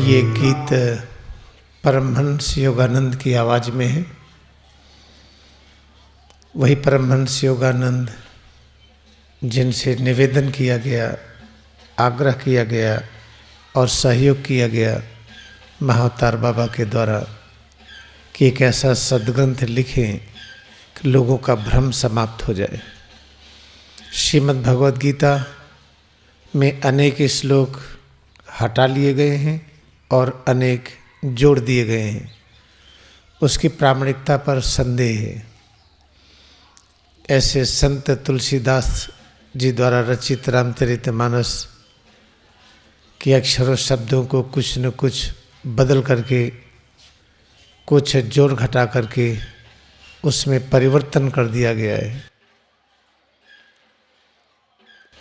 ये गीत परमहंस योगानंद की आवाज़ में है। वही परमहंस योगानंद जिनसे निवेदन किया गया, आग्रह किया गया और सहयोग किया गया महाअवतार बाबा के द्वारा कि एक ऐसा सद्ग्रंथ लिखें कि लोगों का भ्रम समाप्त हो जाए। श्रीमद् भगवद गीता में अनेक श्लोक हटा लिए गए हैं और अनेक जोड़ दिए गए हैं। उसकी प्रामाणिकता पर संदेह है। ऐसे संत तुलसीदास जी द्वारा रचित रामचरितमानस के अक्षरों शब्दों को कुछ न कुछ बदल करके, कुछ जोड़ घटा करके उसमें परिवर्तन कर दिया गया है।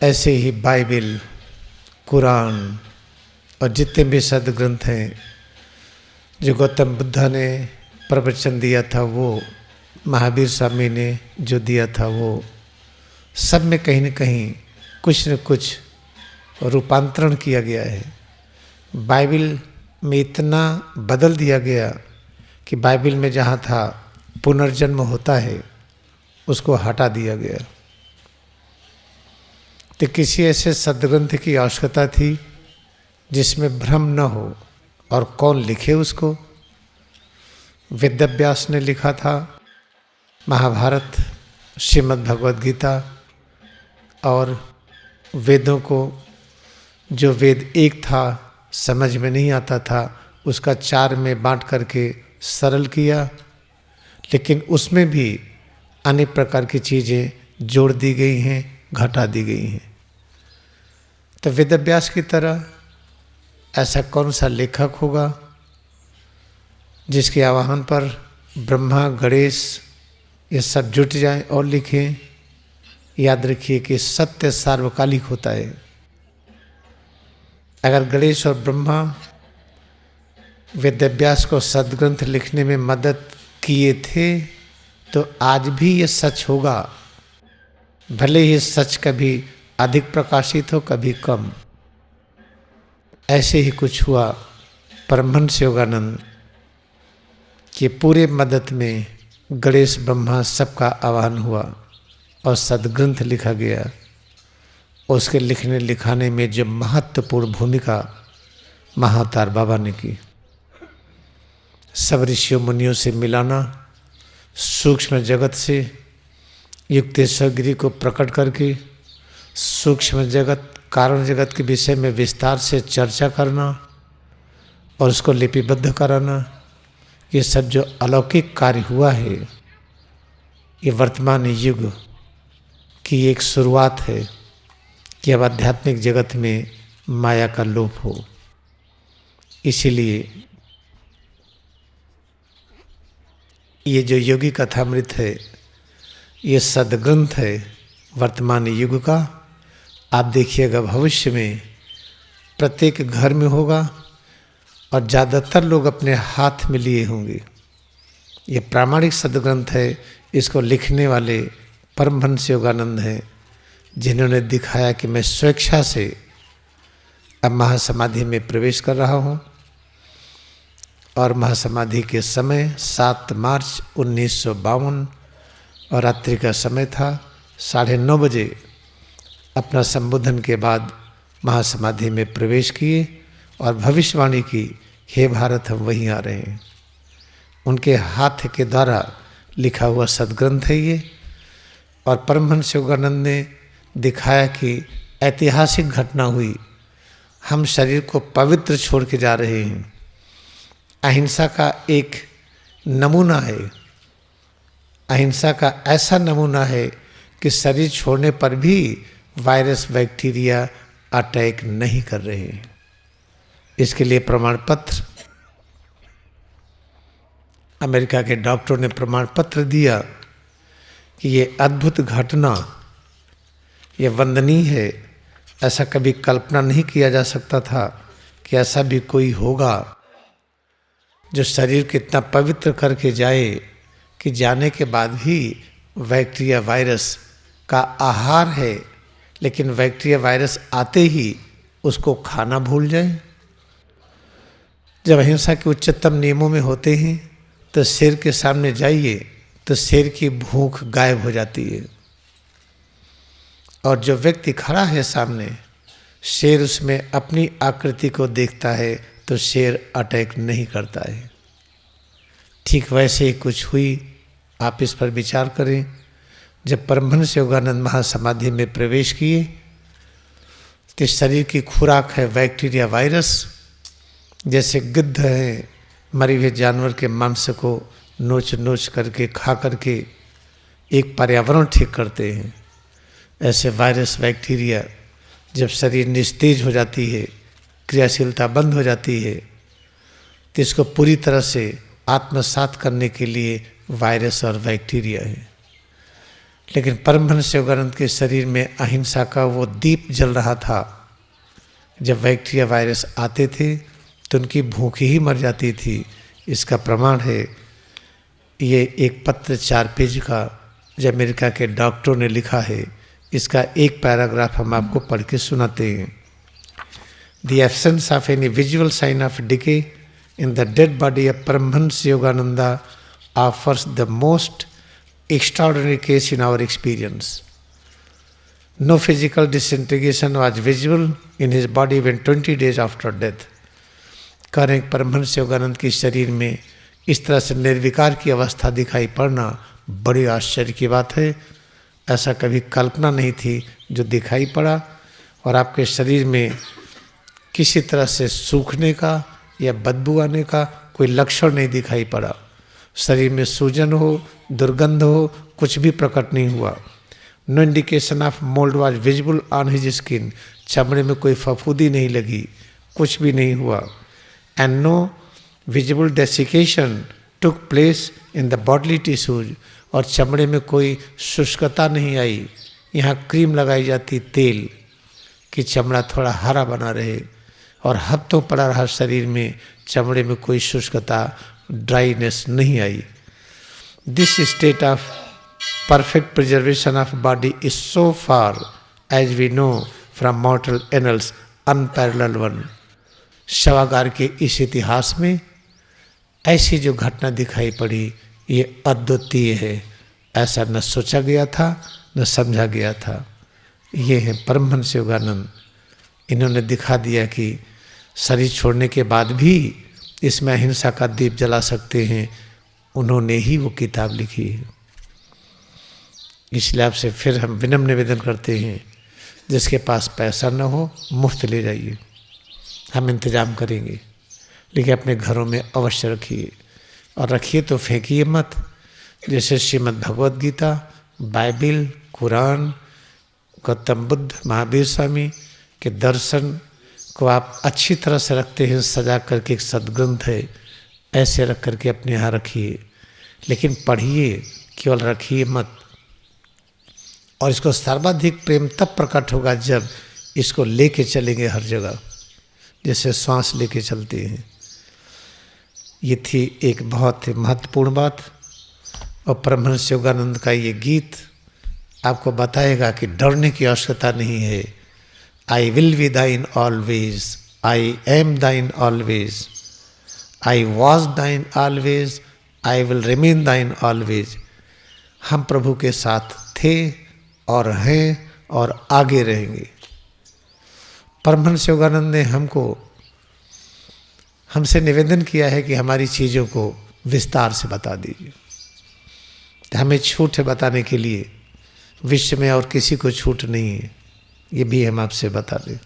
ऐसे ही बाइबिल, कुरान और जितने भी सद्ग्रंथ हैं जो गौतम बुद्धा ने प्रवचन दिया था, वो महावीर स्वामी ने जो दिया था, वो सब में कहीं न कहीं कुछ न कुछ रूपांतरण किया गया है। बाइबिल में इतना बदल दिया गया कि बाइबिल में जहाँ था पुनर्जन्म होता है उसको हटा दिया गया। तो किसी ऐसे सद्ग्रंथ की आवश्यकता थी जिसमें भ्रम न हो, और कौन लिखे उसको? वेदव्यास ने लिखा था महाभारत, श्रीमद् भगवद गीता और वेदों को, जो वेद एक था समझ में नहीं आता था, उसका 4 में बांट करके सरल किया, लेकिन उसमें भी अनेक प्रकार की चीज़ें जोड़ दी गई हैं, घटा दी गई हैं। तो वेदव्यास की तरह ऐसा कौन सा लेखक होगा जिसके आह्वान पर ब्रह्मा, गणेश ये सब जुट जाएं और लिखें? याद रखिए कि सत्य सार्वकालिक होता है। अगर गणेश और ब्रह्मा वेदव्यास को सद्ग्रंथ लिखने में मदद किए थे तो आज भी ये सच होगा, भले ही सच कभी अधिक प्रकाशित हो, कभी कम। ऐसे ही कुछ हुआ परमहंस योगानंद कि पूरे मदद में गणेश, ब्रह्मा सबका आह्वान हुआ और सद्ग्रंथ लिखा गया। उसके लिखने लिखाने में जो महत्वपूर्ण भूमिका महाअवतार बाबा ने की, सब ऋषियों मुनियों से मिलाना, सूक्ष्म जगत से युक्तेश्वर गिरी को प्रकट करके सूक्ष्म जगत, कारण जगत के विषय में विस्तार से चर्चा करना और उसको लिपिबद्ध कराना, ये सब जो अलौकिक कार्य हुआ है, ये वर्तमान युग की एक शुरुआत है कि अब आध्यात्मिक जगत में माया का लोप हो। इसीलिए ये जो योगी कथामृत है, ये सद्ग्रंथ है वर्तमान युग का। आप देखिएगा भविष्य में प्रत्येक घर में होगा और ज़्यादातर लोग अपने हाथ में लिए होंगे। ये प्रामाणिक सद्ग्रंथ है। इसको लिखने वाले परमहंस योगानंद हैं, जिन्होंने दिखाया कि मैं स्वेच्छा से अब महासमाधि में प्रवेश कर रहा हूँ। और महासमाधि के समय 7 मार्च 1952 और रात्रि का समय था, 9:30 बजे अपना संबोधन के बाद महासमाधि में प्रवेश किए और भविष्यवाणी की, हे भारत हम वहीं आ रहे हैं। उनके हाथ के द्वारा लिखा हुआ सद्ग्रंथ है ये। और परमहंस योगानंद ने दिखाया कि ऐतिहासिक घटना हुई, हम शरीर को पवित्र छोड़ के जा रहे हैं। अहिंसा का एक नमूना है। अहिंसा का ऐसा नमूना है कि शरीर छोड़ने पर भी वायरस, बैक्टीरिया अटैक नहीं कर रहे हैं। इसके लिए प्रमाण पत्र अमेरिका के डॉक्टरों ने प्रमाण पत्र दिया कि ये अद्भुत घटना, ये वंदनीय है। ऐसा कभी कल्पना नहीं किया जा सकता था कि ऐसा भी कोई होगा जो शरीर को इतना पवित्र करके जाए कि जाने के बाद भी बैक्टीरिया वायरस का आहार है, लेकिन बैक्टीरिया वायरस आते ही उसको खाना भूल जाए। जब अहिंसा के उच्चतम नियमों में होते हैं तो शेर के सामने जाइए तो शेर की भूख गायब हो जाती है, और जो व्यक्ति खड़ा है सामने, शेर उसमें अपनी आकृति को देखता है तो शेर अटैक नहीं करता है। ठीक वैसे ही कुछ हुई। आप इस पर विचार करें। जब परमहंस योगानंद महासमाधि में प्रवेश किए तो शरीर की खुराक है बैक्टीरिया वायरस। जैसे गिद्ध है, मरे हुए जानवर के मांस को नोच नोच करके खा करके एक पर्यावरण ठीक करते हैं, ऐसे वायरस बैक्टीरिया जब शरीर निस्तेज हो जाती है, क्रियाशीलता बंद हो जाती है, तो इसको पूरी तरह से आत्मसात करने के लिए वायरस और बैक्टीरिया है। लेकिन परमहंस योगानंद के शरीर में अहिंसा का वो दीप जल रहा था। जब बैक्टीरिया वायरस आते थे तो उनकी भूख ही मर जाती थी। इसका प्रमाण है ये एक पत्र 4 पेज का जो अमेरिका के डॉक्टरों ने लिखा है। इसका एक पैराग्राफ हम आपको पढ़ के सुनाते हैं। The absence of any visual sign of decay in the dead body of Paramahansa Yogananda offers the most extraordinary case in our experience. No physical disintegration was visible in his body even 20 days after death. कह रहे हैं परमहंस योगानंद के शरीर में इस तरह से निर्विकार की अवस्था दिखाई पड़ना बड़ी आश्चर्य की बात है। ऐसा कभी कल्पना नहीं थी जो दिखाई पड़ा। और आपके शरीर में किसी तरह से सूखने का या बदबू आने का कोई लक्षण नहीं दिखाई पड़ा। शरीर में सूजन हो, दुर्गंध हो, कुछ भी प्रकट नहीं हुआ। No indication of mould was visible on his skin. चमड़े में कोई फफूंदी नहीं लगी, कुछ भी नहीं हुआ। And no visible desiccation took place in the bodily tissues. और चमड़े में कोई शुष्कता नहीं आई। यहाँ क्रीम लगाई जाती तेल कि चमड़ा थोड़ा हरा बना रहे, और हफ्तों पड़ा रहा शरीर में, चमड़े में कोई शुष्कता, ड्राइनेस नहीं आई। This state of perfect preservation of body is so far as we know from mortal annals unparalleled one. शवागार के इस इतिहास में ऐसी जो घटना दिखाई पड़ी ये अद्वितीय है। ऐसा न सोचा गया था न समझा गया था। ये हैं परमहंस योगानंद। इन्होंने दिखा दिया कि शरीर छोड़ने के बाद भी इसमें अहिंसा का दीप जला सकते हैं। उन्होंने ही वो किताब लिखी है। इसलिए आपसे फिर हम विनम्र निवेदन करते हैं, जिसके पास पैसा न हो मुफ्त ले जाइए, हम इंतजाम करेंगे, लेकिन अपने घरों में अवश्य रखिए। और रखिए तो फेंकिए मत। जैसे श्रीमद् भगवद गीता, बाइबिल, कुरान, गौतम बुद्ध, महावीर स्वामी के दर्शन को आप अच्छी तरह से रखते हैं, सजा करके एक सदग्रंथ है, ऐसे रख करके अपने यहाँ रखिए। लेकिन पढ़िए, केवल रखिए मत। और इसको सर्वाधिक प्रेम तब प्रकट होगा जब इसको लेके चलेंगे हर जगह, जैसे श्वास लेके चलते हैं। ये थी एक बहुत ही महत्वपूर्ण बात। और परमहंस योगानंद का ये गीत आपको बताएगा कि डरने की आवश्यकता नहीं है। आई will be thine always, I am thine always, I was दाइन ऑलवेज, आई विल रिमेन दाइन ऑलवेज। हम प्रभु के साथ थे और हैं और आगे रहेंगे। परमहंस योगानंद ने हमसे निवेदन किया है कि हमारी चीज़ों को विस्तार से बता दीजिए। हमें छूट है बताने के लिए, विश्व में और किसी को छूट नहीं है, ये भी हम आपसे बता दें।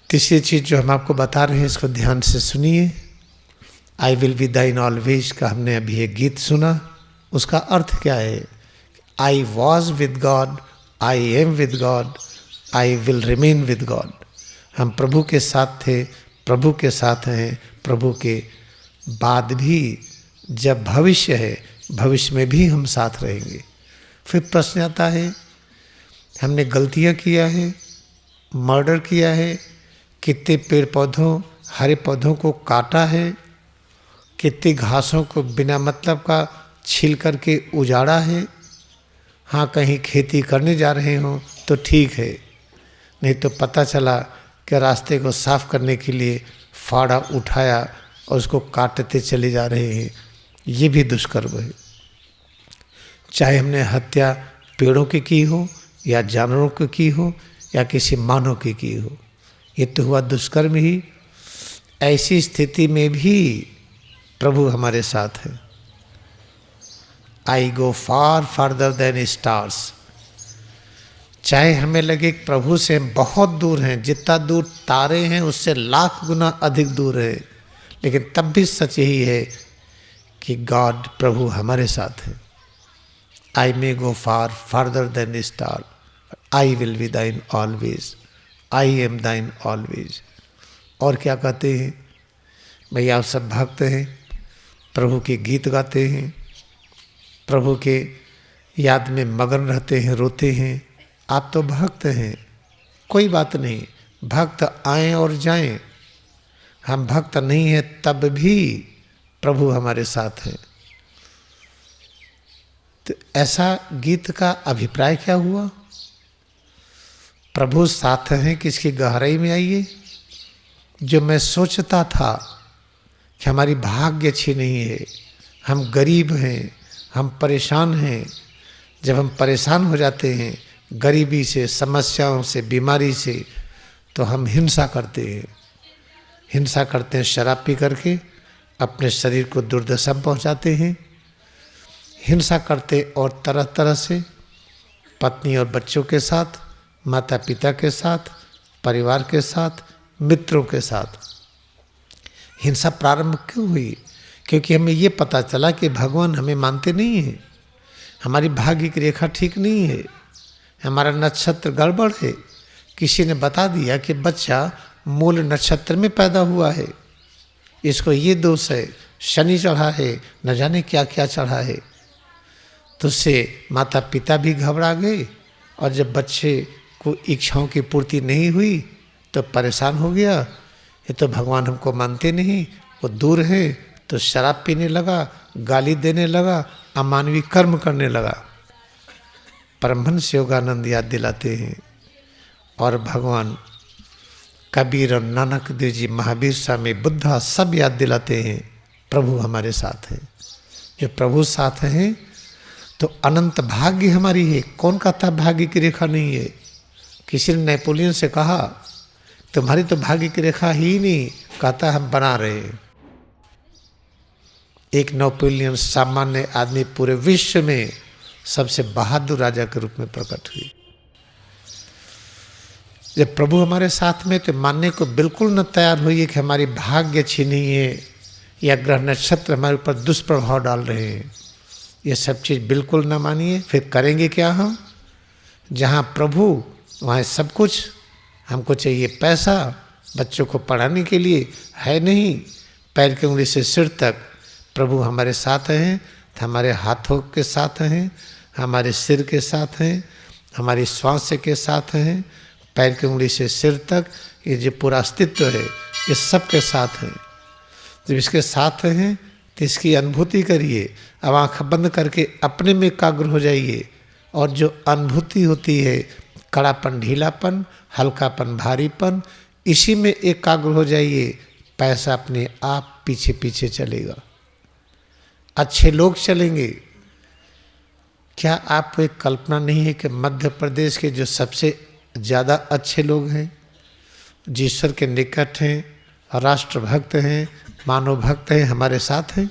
तीसरी चीज़ जो हम आपको बता रहे हैं, इसको ध्यान से सुनिए। आई विल बी दाइन ऑलवेज का हमने अभी एक गीत सुना। उसका अर्थ क्या है? I was with God, I am with God, I will remain with God. हम प्रभु के साथ थे, प्रभु के साथ हैं, प्रभु के बाद भी जब भविष्य है, भविष्य में भी हम साथ रहेंगे। फिर प्रश्न आता है, हमने गलतियां किया है, मर्डर किया है, कितने पेड़ पौधों, हरे पौधों को काटा है, कितनी घासों को बिना मतलब का छील करके उजाड़ा है। हाँ, कहीं खेती करने जा रहे हो तो ठीक है, नहीं तो पता चला कि रास्ते को साफ करने के लिए फाड़ा उठाया और उसको काटते चले जा रहे हैं, ये भी दुष्कर्म है। चाहे हमने हत्या पेड़ों की हो या जानवरों की हो या किसी मानव की हो, ये तो हुआ दुष्कर्म ही। ऐसी स्थिति में भी प्रभु हमारे साथ है। आई गो फार फार्दर देन स्टार्स। चाहे हमें लगे प्रभु से बहुत दूर हैं, जितना दूर तारे हैं उससे लाख गुना अधिक दूर है, लेकिन तब भी सच यही है कि गॉड, प्रभु हमारे साथ है। I may go far farther than star, I will be thine always, I am thine always. और क्या कहते हैं भैया, आप सब भक्त हैं, प्रभु के गीत गाते हैं, प्रभु के याद में मगन रहते हैं, रोते हैं। आप तो भक्त हैं, कोई बात नहीं, भक्त आएं और जाएं। हम भक्त नहीं हैं तब भी प्रभु हमारे साथ हैं। तो ऐसा गीत का अभिप्राय क्या हुआ? प्रभु साथ हैं किसकी गहराई में आइए। जो मैं सोचता था कि हमारी भाग्य अच्छी नहीं है, हम गरीब हैं, हम परेशान हैं, जब हम परेशान हो जाते हैं गरीबी से, समस्याओं से, बीमारी से, तो हम हिंसा करते हैं। हिंसा करते हैं शराब पी करके, अपने शरीर को दुर्दशा में पहुंचाते हैं। हिंसा करते और तरह तरह से, पत्नी और बच्चों के साथ, माता पिता के साथ, परिवार के साथ, मित्रों के साथ। हिंसा प्रारंभ क्यों हुई? क्योंकि हमें ये पता चला कि भगवान हमें मानते नहीं हैं, हमारी भाग्य की रेखा ठीक नहीं है, हमारा नक्षत्र गड़बड़ है। किसी ने बता दिया कि बच्चा मूल नक्षत्र में पैदा हुआ है, इसको ये दोष है, शनि चढ़ा है, न जाने क्या क्या चढ़ा है। तो उससे माता पिता भी घबरा गए, और जब बच्चे को इच्छाओं की पूर्ति नहीं हुई तो परेशान हो गया, ये तो भगवान हमको मानते नहीं, वो दूर है, तो शराब पीने लगा, गाली देने लगा, अमानवीय कर्म करने लगा। परमहंस योगानंद याद दिलाते हैं, और भगवान कबीर और नानक देव जी, महावीर स्वामी, बुद्धा, सब याद दिलाते हैं प्रभु हमारे साथ है। जो प्रभु साथ हैं तो अनंत भाग्य हमारी है। कौन कहता भाग्य की रेखा नहीं है? किसी ने नेपोलियन से कहा तुम्हारी तो भाग्य की रेखा ही नहीं, कहता हम बना रहे हैं। एक नेपोलियन सामान्य आदमी पूरे विश्व में सबसे बहादुर राजा के रूप में प्रकट हुई। जब प्रभु हमारे साथ में, तो मानने को बिल्कुल न तैयार होइए कि हमारी भाग्य अच्छी नहीं है या ग्रह नक्षत्र हमारे ऊपर दुष्प्रभाव डाल रहे हैं। ये सब चीज़ बिल्कुल न मानिए। फिर करेंगे क्या हम? जहाँ प्रभु वहाँ सब कुछ। हमको चाहिए पैसा, बच्चों को पढ़ाने के लिए है नहीं, पैर की उंगली से सिर तक प्रभु हमारे साथ हैं, हमारे हाथों के साथ हैं, हमारे सिर के साथ हैं, हमारी श्वास के साथ हैं, पैर की उंगली से सिर तक, ये जो पूरा अस्तित्व है ये सब के साथ है। जब इसके साथ हैं तो इसकी अनुभूति करिए। अब आँख बंद करके अपने में एकाग्र हो जाइए, और जो अनुभूति होती है, कड़ापन, ढीलापन, हल्कापन, भारीपन, इसी में एकाग्र हो जाइए। पैसा अपने आप पीछे पीछे चलेगा, अच्छे लोग चलेंगे। क्या आपको एक कल्पना नहीं है कि मध्य प्रदेश के जो सबसे ज़्यादा अच्छे लोग हैं, जो ईश्वर के निकट हैं, राष्ट्रभक्त हैं, मानव भक्त हैं, हमारे साथ हैं?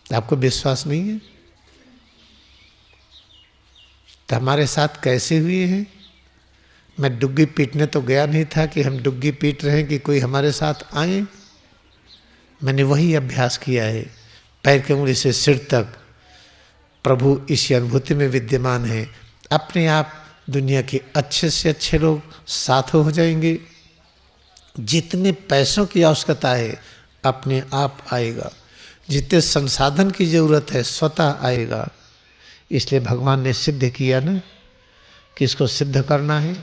आपको विश्वास नहीं है? तो हमारे साथ कैसे हुए हैं? मैं डुग्गी पीटने तो गया नहीं था कि हम डुग्गी पीट रहे हैं कि कोई हमारे साथ आए। मैंने वही अभ्यास किया है, पैर की उंगली से सिर तक प्रभु इसी अनुभूति में विद्यमान है। अपने आप दुनिया के अच्छे से अच्छे लोग साथ हो जाएंगे। जितने पैसों की आवश्यकता है अपने आप आएगा। जितने संसाधन की जरूरत है स्वतः आएगा। इसलिए भगवान ने सिद्ध किया ना कि इसको सिद्ध करना है।